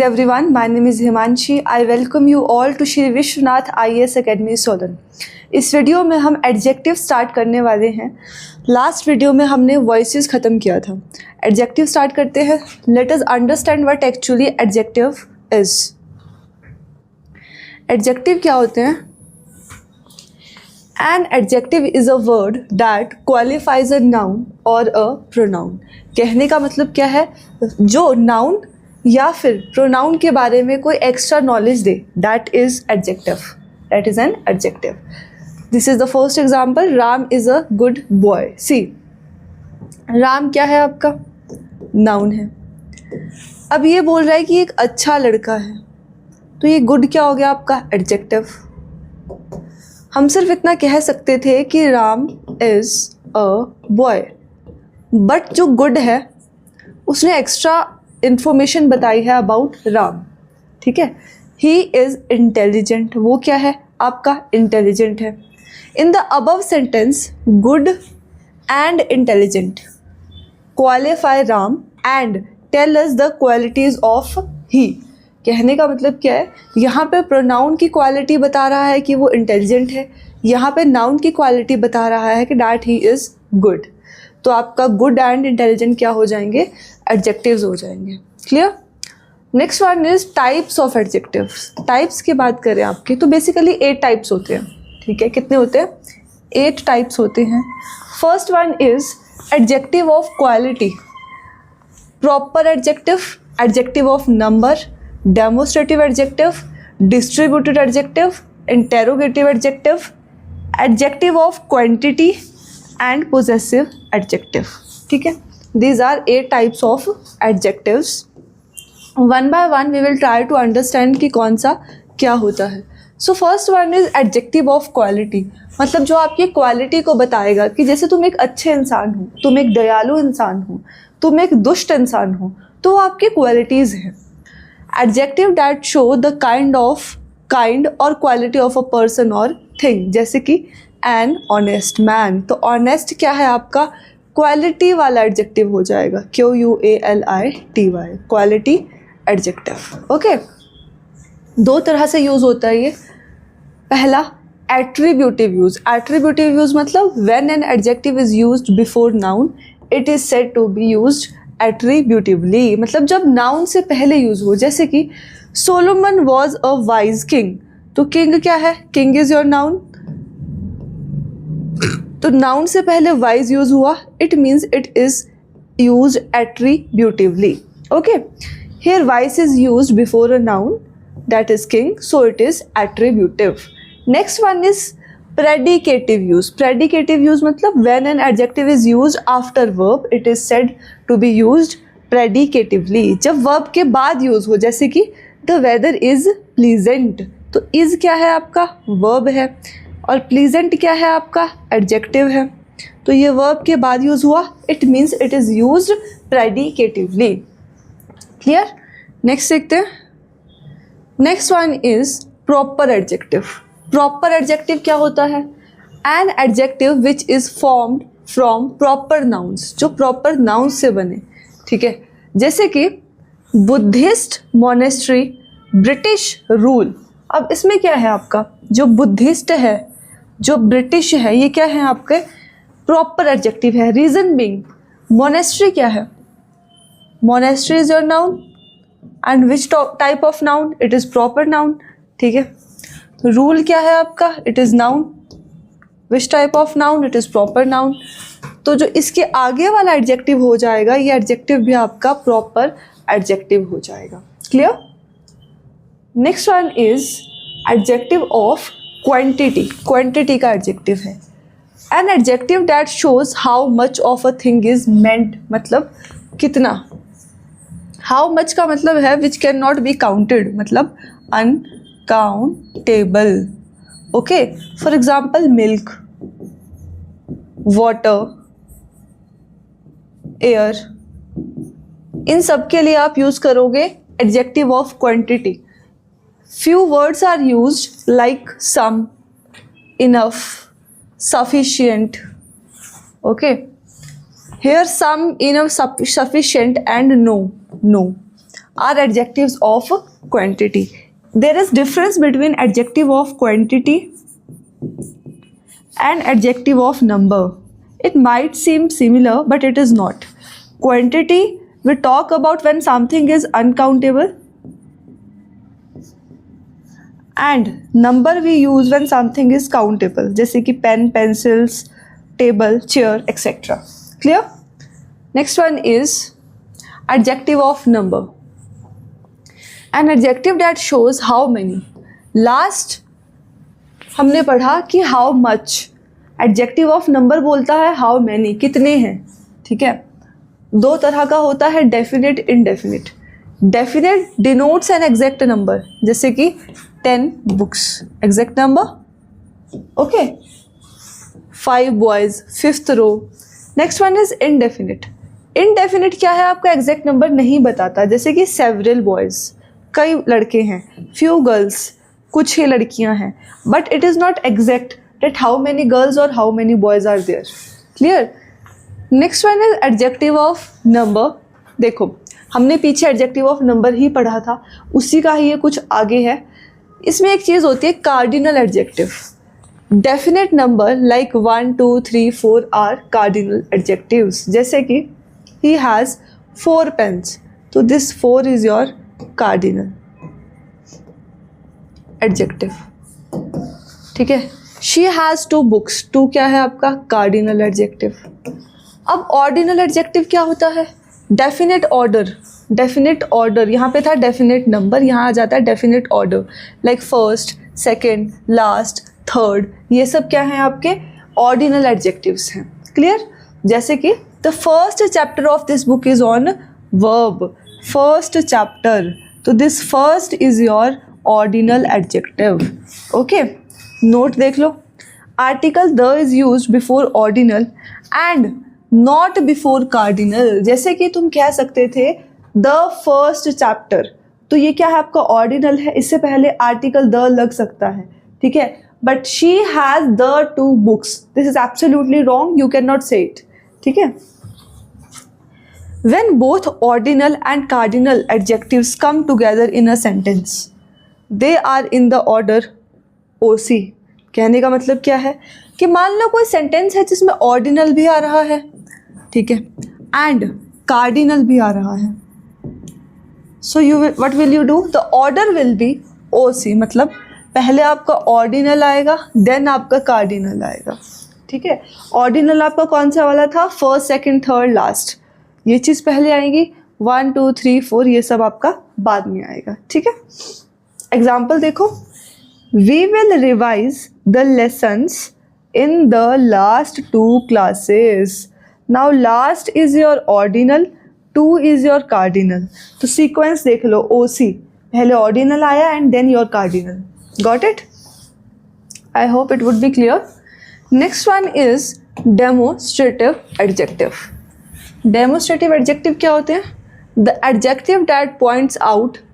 Everyone, my name is Himanshi. I welcome you all to Shri Vishwanath IAS Academy Solan. इस video में हम adjective start करने वाले हैं। लास्ट वीडियो में हमने वॉइसेस ख़त्म किया था। एडजेक्टिव स्टार्ट करते हैं। Let us understand what actually adjective is. Adjective क्या होते हैं? N adjective is a word that qualifies a noun और अ प्रोनाउन। कहने का मतलब क्या है? जो नाउन या फिर प्रोनाउन के बारे में कोई एक्स्ट्रा नॉलेज दे, that is adjective, that is an adjective. This is the first example. Ram is a good boy. See, Ram क्या है आपका? नाउन है। अब ये बोल रहा है कि एक अच्छा लड़का है, तो ये गुड क्या हो गया आपका? एडजेक्टिव। हम सिर्फ इतना कह सकते थे कि Ram is a boy, but जो गुड है उसने एक्स्ट्रा इंफॉर्मेशन बताई है अबाउट राम। ठीक है, ही इज इंटेलिजेंट। वो क्या है आपका? इंटेलिजेंट है। In the above sentence good and intelligent qualify Ram and tell us the qualities of he. कहने का मतलब क्या है? यहाँ पे प्रोनाउन की क्वालिटी बता रहा है कि वो इंटेलिजेंट है, यहाँ पे नाउन की क्वालिटी बता रहा है कि दैट ही इज गुड। तो आपका गुड एंड इंटेलिजेंट क्या हो जाएंगे? एडजेक्टिव्स हो जाएंगे। Clear? Next one is types of adjectives. Types की बात करें आपकी तो बेसिकली 8 टाइप्स होते हैं। ठीक है, कितने होते हैं? 8 टाइप्स होते हैं। First one is adjective of quality, proper adjective, adjective of number, demonstrative adjective, distributed adjective, interrogative adjective, adjective of quantity and possessive adjective. ठीक है, these are 8 types of adjectives. One by one we will try to understand कि कौन सा क्या होता है। So first one is adjective of quality, मतलब जो आपकी क्वालिटी को बताएगा कि जैसे तुम एक अच्छे इंसान हो, तुम एक दयालु इंसान हो, तुम एक दुष्ट इंसान हो, तो वो आपकी क्वालिटीज़ हैं। Adjective that show the kind और क्वालिटी ऑफ अ पर्सन और थिंग, जैसे कि an honest man। तो honest क्या है आपका? क्वालिटी वाला एडजेक्टिव हो जाएगा, QUALITY, क्वालिटी एडजेक्टिव। ओके, 2 तरह से यूज़ होता है ये। पहला एट्रीब्यूटिव यूज़। एट्रीब्यूटिव यूज़ मतलब when an adjective is used before noun it is said to be used attributively, मतलब जब नाउन से पहले यूज़ हो। जैसे कि Solomon was a wise king, तो किंग क्या है? King is your noun. तो नाउन से पहले वाइज यूज हुआ, it means it is use attributively. Okay, here wise is use before a noun that is king, so it is attributive. Next one is predicative use. Predicative use मतलब when an adjective is use after verb it is said to be used predicatively, जब verb के बाद use हो। जैसे कि the weather is pleasant, तो is क्या है आपका? वर्ब है, और प्लीजेंट क्या है आपका? एडजेक्टिव है। तो ये वर्ब के बाद यूज हुआ, it means it is used predicatively. Clear? Next देखते हैं। Next one is proper adjective. Proper adjective क्या होता है? An adjective which is formed from proper nouns, जो प्रॉपर नाउन्स से बने। ठीक है, जैसे कि बुद्धिस्ट मोनेस्ट्री, ब्रिटिश रूल। अब इसमें क्या है आपका? जो बुद्धिस्ट है, जो ब्रिटिश है, ये क्या है आपके? प्रॉपर एडजेक्टिव है। रीजन बीइंग, मोनेस्ट्री क्या है? Monastery is your noun and which type of noun? It is proper noun. ठीक है, तो रूल क्या है आपका? It is noun. Which type of noun? It is proper noun. तो जो इसके आगे वाला एडजेक्टिव हो जाएगा, ये एडजेक्टिव भी आपका प्रॉपर एडजेक्टिव हो जाएगा। Clear? Next one is adjective of quantity. Quantity का एडजेक्टिव है an adjective that shows how much of a thing is meant, मतलब कितना। हाउ मच का मतलब है which can not be counted, मतलब uncountable. Okay, for example milk, water, air, इन सब के लिए आप यूज करोगे adjective of quantity. Few words are used like some, enough, sufficient. Okay, here some, enough, sufficient and no. Are adjectives of quantity. There is difference between adjective of quantity and adjective of number. It might seem similar but it is not. Quantity we talk about when something is uncountable, and number we use when something is countable, जैसे कि pen, pencils, table, chair, etc. Clear? Next one is adjective of number. An adjective that shows how many. Last हमने पढ़ा कि how much. adjective of number बोलता है how many, कितने हैं. ठीक है, दो तरह का होता है, definite, indefinite. Definite denotes an exact number, जैसे कि 10 books, exact number. Okay, 5 boys, 5th row. Next one is indefinite. Indefinite क्या है, आपका एग्जैक्ट नंबर नहीं बताता, जैसे कि सेवरल बॉयज, कई लड़के हैं, फ्यू गर्ल्स, कुछ ही लड़कियां हैं. But it is not exact that how many girls और how many boys are there. Clear? Next one is adjective of number. देखो, हमने पीछे एडजेक्टिव ऑफ नंबर ही पढ़ा था, उसी का ही ये कुछ आगे है. इसमें एक चीज़ होती है cardinal adjective. Definite number like 1, 2, 3, 4 are cardinal adjectives. जैसे कि ही हैज़ 4 पेन्स, तो this 4 is your cardinal adjective. ठीक है. शी हैज़ 2 बुक्स, 2 क्या है आपका कार्डिनल एडजेक्टिव. अब ऑर्डिनल एडजेक्टिव क्या होता है, डेफिनेट ऑर्डर. डेफिनेट ऑर्डर, यहाँ पे था डेफिनेट नंबर, यहाँ आ जाता है definite order, like first, second, last, third. ये सब क्या हैं आपके ऑर्डिनल एडजेक्टिव्स हैं. क्लियर? जैसे कि the first chapter of this book is on verb. First chapter, तो this first is your ordinal adjective. Okay, note देख लो. Article the is used before ordinal and not before cardinal. जैसे कि तुम कह सकते थे द फर्स्ट चैप्टर, तो ये क्या है आपका ऑर्डिनल है, इससे पहले आर्टिकल द लग सकता है. ठीक है. But she has the 2 books, this is absolutely wrong, you can not say it. ठीक है. When both ordinal and cardinal adjectives come together in a sentence, they are in the order OC. कहने का मतलब क्या है कि मान लो कोई सेंटेंस है जिसमें ऑर्डिनल भी आ रहा है, ठीक है, एंड कार्डिनल भी आ रहा है. So you what will you do, the order will be OC, मतलब पहले आपका ऑर्डिनल आएगा, देन आपका कार्डिनल आएगा. ठीक है. ऑर्डिनल आपका कौन सा वाला था, फर्स्ट, सेकंड, थर्ड, लास्ट, ये चीज़ पहले आएगी. 1, 2, 3, 4 ये सब आपका बाद में आएगा. ठीक है. एग्जाम्पल देखो. We will revise the lessons in the last 2 classes. Now last is your ordinal, 2 is your cardinal. तो sequence देख लो, OC, पहले ordinal आया and then your cardinal. Got it? I hope it would be clear. Next one is demonstrative adjective. Demonstrative adjective क्या होते हैं? The adjective that points out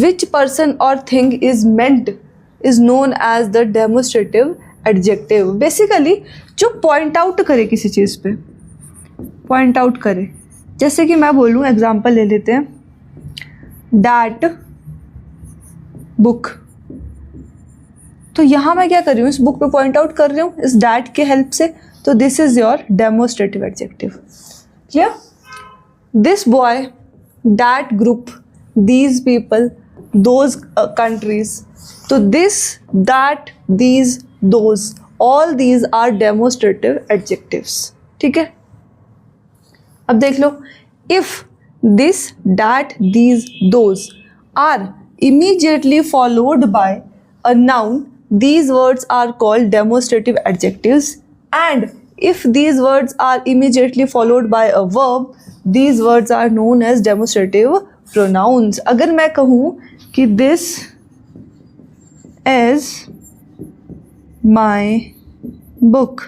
which person or thing is meant is known as the demonstrative adjective. Basically जो point out करे, किसी चीज़ पे point out करे. जैसे कि मैं बोलूँ, एग्जांपल ले लेते हैं, डैट बुक. तो यहाँ मैं क्या कर रही हूँ, इस बुक पे पॉइंट आउट कर रही हूँ इस डैट के हेल्प से. तो this is your demonstrative adjective. Clear? This boy, that group, these people, those countries. तो this, that, these, those, all these are demonstrative adjectives. ठीक है. अब देख लो, if this, that, these, those are immediately followed by a noun, these words are called demonstrative adjectives. And if these words are immediately followed by a verb, these words are known as demonstrative pronouns. अगर मैं कहूँ कि this is my book,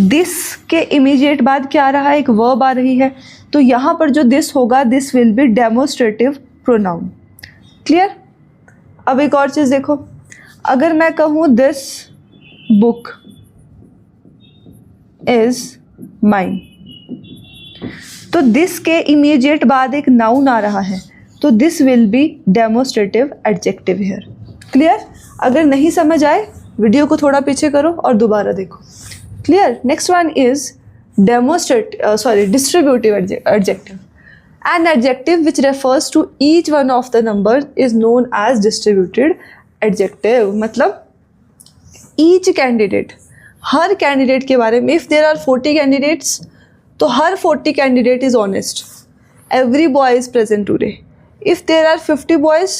this के immediate बाद क्या आ रहा है, एक verb आ रही है, तो यहाँ पर जो this होगा, this will be demonstrative pronoun. Clear? अब एक और चीज़ देखो, अगर मैं कहूँ this book is mine, तो दिस के इमीडिएट बाद एक नाउन आ रहा है, तो this will be demonstrative adjective here. Clear? अगर नहीं समझ आए वीडियो को थोड़ा पीछे करो और दोबारा देखो। Clear? Next one is distributive adjective. An adjective which refers to each one of the numbers is known as distributed adjective। मतलब each candidate, हर कैंडिडेट के बारे में, if there are 40 candidates तो हर 40 candidate is honest, every boy is present today। if there are 50 boys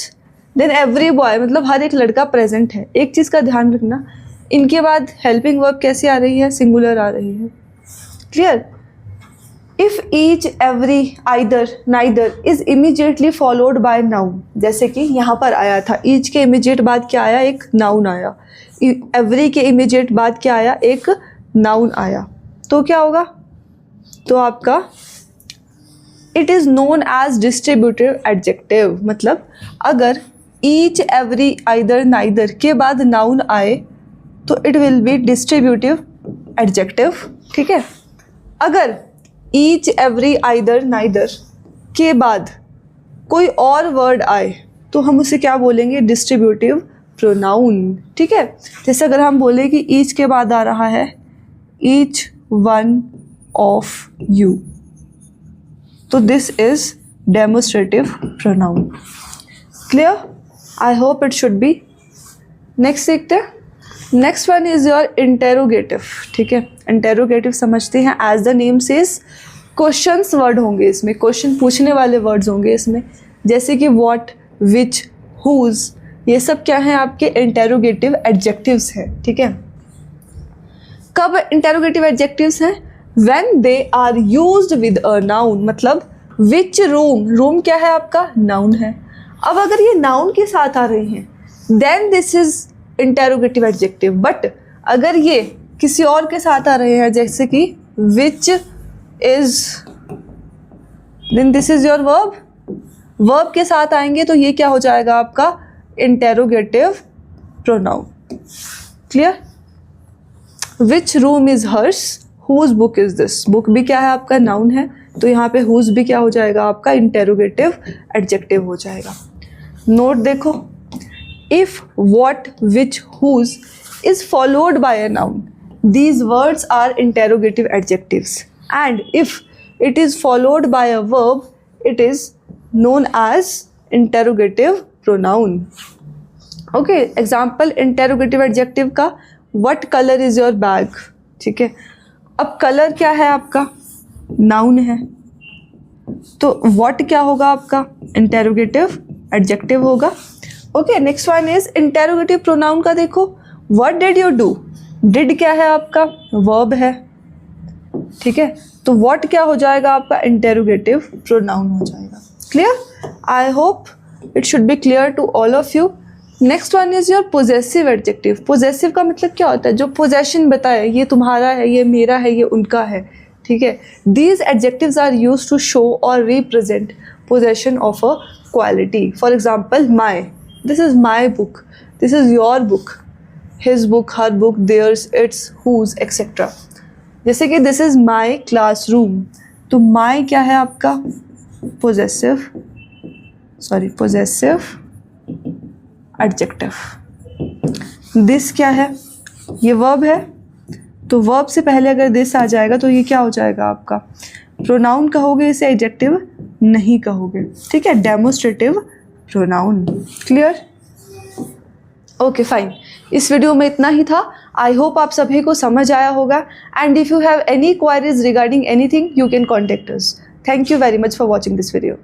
then every boy, मतलब हर एक लड़का present है। एक चीज़ का ध्यान रखना, इनके बाद हेल्पिंग वर्ब कैसे आ रही है? सिंगुलर आ रही है। Clear? If each, every, either, neither is immediately followed by noun, जैसे कि यहाँ पर आया था, ईच के इमीडिएट बाद क्या आया? एक नाउन आया। एवरी के इमीडिएट बाद क्या आया? एक नाउन आया। तो क्या होगा? तो आपका it is known as distributive adjective. मतलब अगर ईच, एवरी, आइदर, नाइदर के बाद नाउन आए तो it will be distributive adjective. ठीक है? अगर ईच, एवरी, आइदर, नाइदर के बाद कोई और वर्ड आए तो हम उसे क्या बोलेंगे? Distributive pronoun. ठीक है? जैसे अगर हम बोले कि ईच के बाद आ रहा है ईच वन ऑफ यू, तो this is demonstrative pronoun. Clear? I hope it should be. Next देखते हैं। Next one is your interrogative. ठीक है? इंटेरोगेटिव समझते हैं, as the name says questions word होंगे इसमें, क्वेश्चन पूछने वाले वर्ड्स होंगे इसमें, जैसे कि व्हाट, विच, हुज, ये सब क्या है? आपके इंटेरोगेटिव एडजेक्टिव्स हैं। ठीक है? कब इंटेरोगेटिव एडजेक्टिव्स हैं? When they are used with a noun. मतलब विच रूम, रूम क्या है? आपका नाउन है। अब अगर ये नाउन के साथ आ रहे हैं then this is interrogative adjective. But अगर ये किसी और के साथ आ रहे हैं, जैसे कि which is, then this is your verb, verb के साथ आएंगे तो ये क्या हो जाएगा? आपका interrogative pronoun. Clear? Which room is hers, whose book is this, book भी क्या है? आपका नाउन है, तो यहाँ पे हुज भी क्या हो जाएगा? आपका इंटेरोगेटिव एडजेक्टिव हो जाएगा। नोट देखो, if, what, which, whose is followed by a noun, these words are interrogative adjectives, and if it is followed by a verb it is known as interrogative pronoun। okay, example interrogative adjective का what color is your bag। ठीक है? अब color क्या है? आपका noun है, तो what क्या होगा? आपका interrogative adjective होगा। Okay, next one is interrogative pronoun का देखो, what did you do, did क्या है? आपका वर्ब है। ठीक है? तो व्हाट क्या हो जाएगा? आपका इंटेरोगेटिव प्रोनाउन हो जाएगा। Clear? I hope it should be clear to all of you. Next one is your possessive adjective. Possessive का मतलब क्या होता है? जो पोजेशन बताए, ये तुम्हारा है, ये मेरा है, ये उनका है। ठीक है? These adjectives are used to show और represent possession of a quality. For example, my, this is my book, this is your book, his book, her book, theirs, its, whose, etc। जैसे कि this is my classroom, तो my क्या है? आपका possessive adjective। this क्या है? ये verb है, तो verb से पहले अगर this आ जाएगा तो ये क्या हो जाएगा? आपका pronoun कहोगे, इसे adjective नहीं कहोगे। ठीक है? demonstrative pronoun. Clear? Okay, fine. इस वीडियो में इतना ही था। आई होप आप सभी को समझ आया होगा, and if you have any queries regarding anything you can contact us. Thank you very much for watching this video.